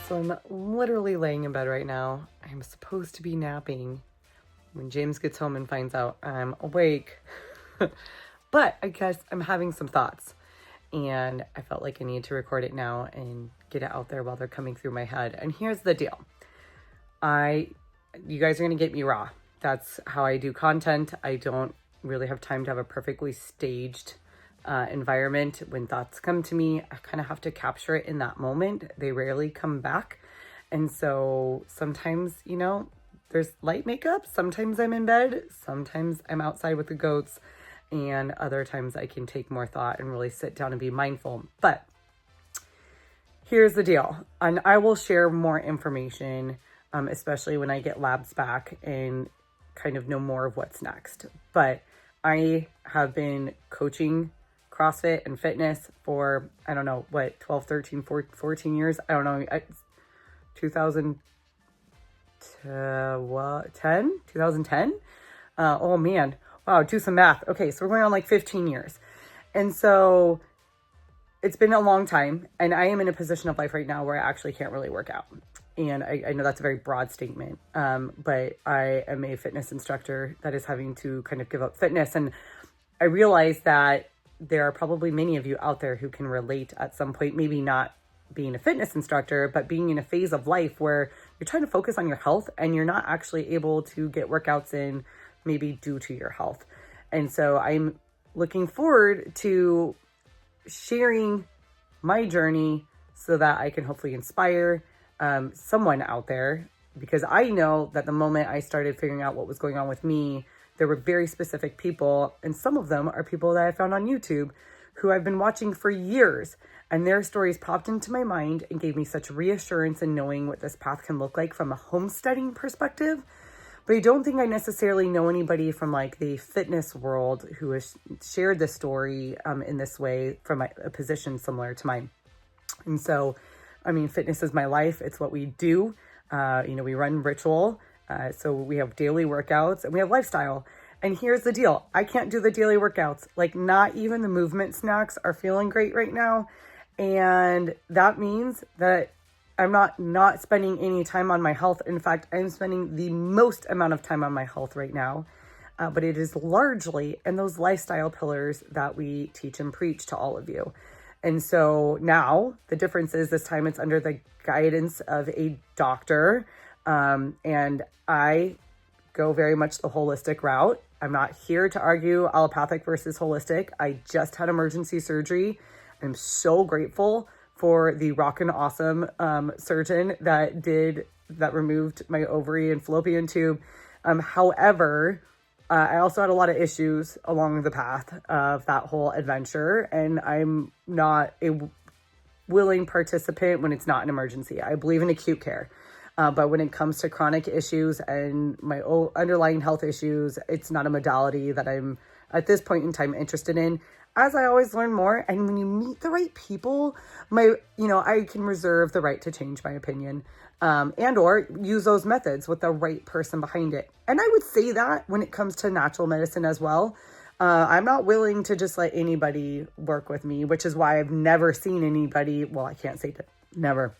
So I'm literally laying in bed right now. I'm supposed to be napping when James gets home and finds out I'm awake. But I guess I'm having some thoughts, and I felt like I need to record it now and get it out there while they're coming through my head. And here's the deal. You guys are going to get me raw. That's how I do content. I don't really have time to have a perfectly staged environment. When thoughts come to me, I kind of have to capture it in that moment. They rarely come back. And so sometimes, there's light makeup. Sometimes I'm in bed. Sometimes I'm outside with the goats. And other times I can take more thought and really sit down and be mindful. But here's the deal. And I will share more information, especially when I get labs back and kind of know more of what's next. But I have been coaching CrossFit and fitness for, 12, 13, 14 years. I don't know, 2010? Oh man. Wow, do some math. Okay, so we're going on like 15 years. And so it's been a long time, and I am in a position of life right now where I actually can't really work out. And I know that's a very broad statement, but I am a fitness instructor that is having to kind of give up fitness. And I realize that there are probably many of you out there who can relate at some point, maybe not being a fitness instructor, but being in a phase of life where you're trying to focus on your health and you're not actually able to get workouts in, maybe due to your health. And so I'm looking forward to sharing my journey so that I can hopefully inspire someone out there, because I know that the moment I started figuring out what was going on with me, there were very specific people, and some of them are people that I found on YouTube who I've been watching for years, and their stories popped into my mind and gave me such reassurance in knowing what this path can look like from a homesteading perspective. But I don't think I necessarily know anybody from like the fitness world who has shared this story in this way from a position similar to mine. And so, fitness is my life. It's what we do. We run ritual. So we have daily workouts and we have lifestyle. And here's the deal. I can't do the daily workouts. Like, not even the movement snacks are feeling great right now. And that means that I'm not spending any time on my health. In fact, I'm spending the most amount of time on my health right now. But it is largely in those lifestyle pillars that we teach and preach to all of you. And so now the difference is this time it's under the guidance of a doctor. And I go very much the holistic route. I'm not here to argue allopathic versus holistic. I just had emergency surgery. I'm so grateful for the rockin' awesome surgeon that removed my ovary and fallopian tube. However, I also had a lot of issues along the path of that whole adventure, and I'm not a willing participant when it's not an emergency. I believe in acute care. But when it comes to chronic issues and my underlying health issues, it's not a modality that I'm at this point in time interested in. As I always learn more, and when you meet the right people, I can reserve the right to change my opinion, and or use those methods with the right person behind it. And I would say that when it comes to natural medicine as well, I'm not willing to just let anybody work with me, which is why I've never seen anybody. Well, I can't say that never.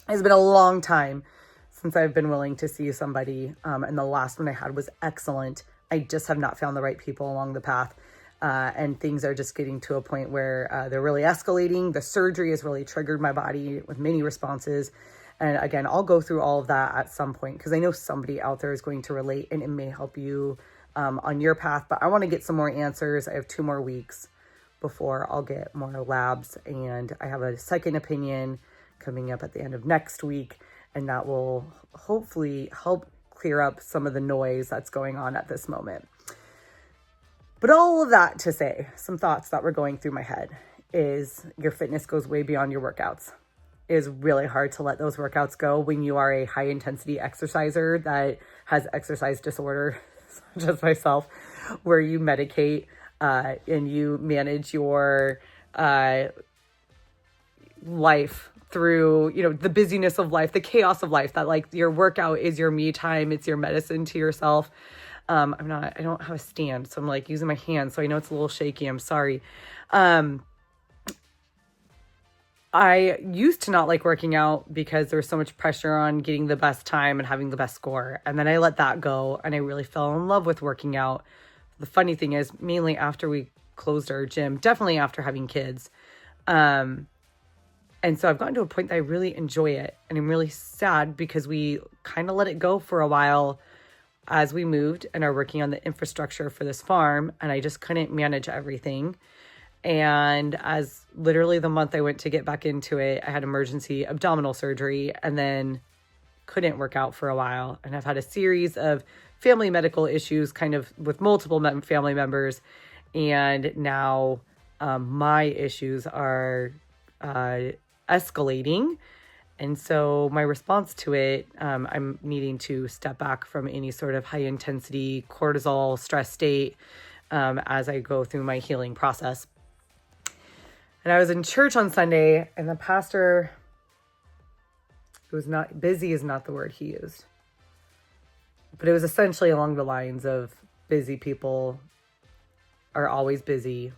It's been a long time since I've been willing to see somebody, and the last one I had was excellent. I just have not found the right people along the path. And things are just getting to a point where they're really escalating. The surgery has really triggered my body with many responses. And again, I'll go through all of that at some point because I know somebody out there is going to relate and it may help you on your path. But I want to get some more answers. I have 2 more weeks before I'll get more labs. And I have a second opinion coming up at the end of next week. And that will hopefully help clear up some of the noise that's going on at this moment. But all of that to say, some thoughts that were going through my head is your fitness goes way beyond your workouts. It is really hard to let those workouts go when you are a high intensity exerciser that has exercise disorder, such as myself, where you medicate and you manage your life through, the busyness of life, the chaos of life, that like your workout is your me time. It's your medicine to yourself. I don't have a stand, so I'm like using my hands. So I know it's a little shaky. I'm sorry. I used to not like working out because there was so much pressure on getting the best time and having the best score. And then I let that go and I really fell in love with working out. The funny thing is, mainly after we closed our gym, definitely after having kids. And so I've gotten to a point that I really enjoy it. And I'm really sad because we kind of let it go for a while as we moved and are working on the infrastructure for this farm. And I just couldn't manage everything. And as literally the month I went to get back into it, I had emergency abdominal surgery and then couldn't work out for a while. And I've had a series of family medical issues kind of with multiple family members. And now my issues are escalating. And so my response to it, I'm needing to step back from any sort of high intensity cortisol stress state as I go through my healing process. And I was in church on Sunday, and the pastor, who was not busy is not the word he used, but it was essentially along the lines of busy people are always busy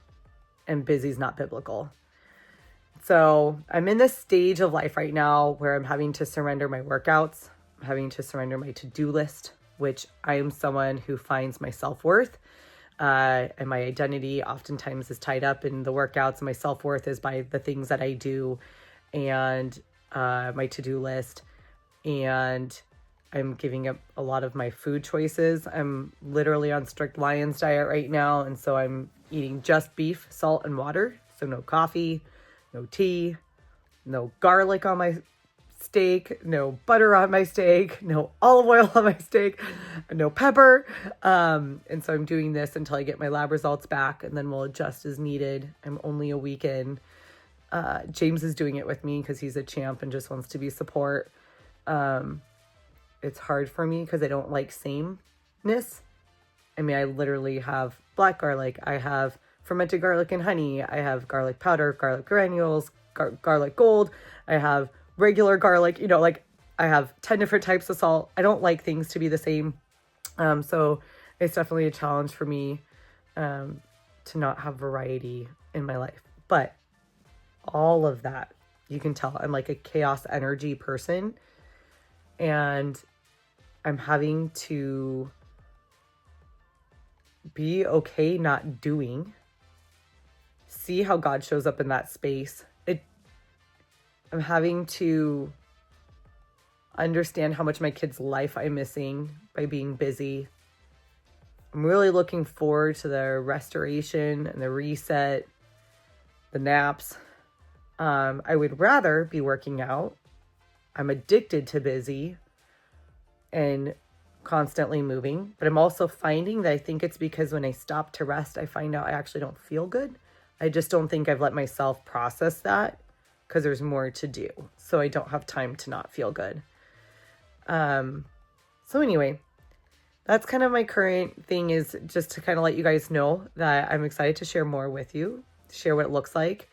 and busy is not biblical. So I'm in this stage of life right now where I'm having to surrender my workouts. I'm having to surrender my to-do list, which I am someone who finds my self-worth. And my identity oftentimes is tied up in the workouts, and my self-worth is by the things that I do and my to-do list. And I'm giving up a lot of my food choices. I'm literally on strict Lion's diet right now. And so I'm eating just beef, salt, and water. So no coffee, no tea, no garlic on my steak, no butter on my steak, no olive oil on my steak, no pepper. And so I'm doing this until I get my lab results back, and then we'll adjust as needed. I'm only a week in. James is doing it with me because he's a champ and just wants to be support. It's hard for me because I don't like sameness. I mean, I literally have black garlic. I have fermented garlic and honey. I have garlic powder, garlic granules, garlic gold. I have regular garlic, like I have 10 different types of salt. I don't like things to be the same. So it's definitely a challenge for me to not have variety in my life. But all of that, you can tell I'm like a chaos energy person. And I'm having to be okay not doing. See how God shows up in that space. I'm having to understand how much my kid's life I'm missing by being busy. I'm really looking forward to the restoration and the reset, the naps. I would rather be working out. I'm addicted to busy and constantly moving, but I'm also finding that I think it's because when I stop to rest, I find out I actually don't feel good. I just don't think I've let myself process that, because there's more to do. So I don't have time to not feel good. So anyway, that's kind of my current thing, is just to kind of let you guys know that I'm excited to share more with you, share what it looks like.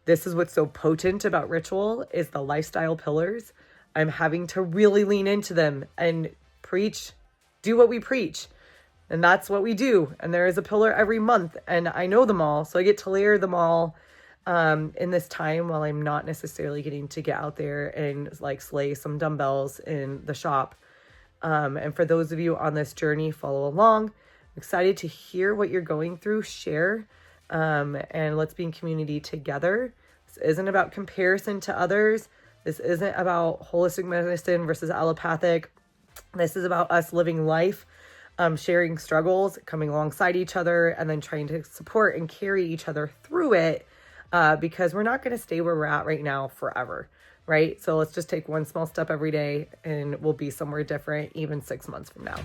This is what's so potent about Ritual, is the lifestyle pillars. I'm having to really lean into them and preach, do what we preach. And that's what we do. And there is a pillar every month, and I know them all. So I get to layer them all in this time while I'm not necessarily getting to get out there and like slay some dumbbells in the shop. And for those of you on this journey, follow along. I'm excited to hear what you're going through, share, and let's be in community together. This isn't about comparison to others. This isn't about holistic medicine versus allopathic. This is about us living life, sharing struggles, coming alongside each other, and then trying to support and carry each other through it. Because we're not going to stay where we're at right now forever, right? So let's just take one small step every day, and we'll be somewhere different even 6 months from now.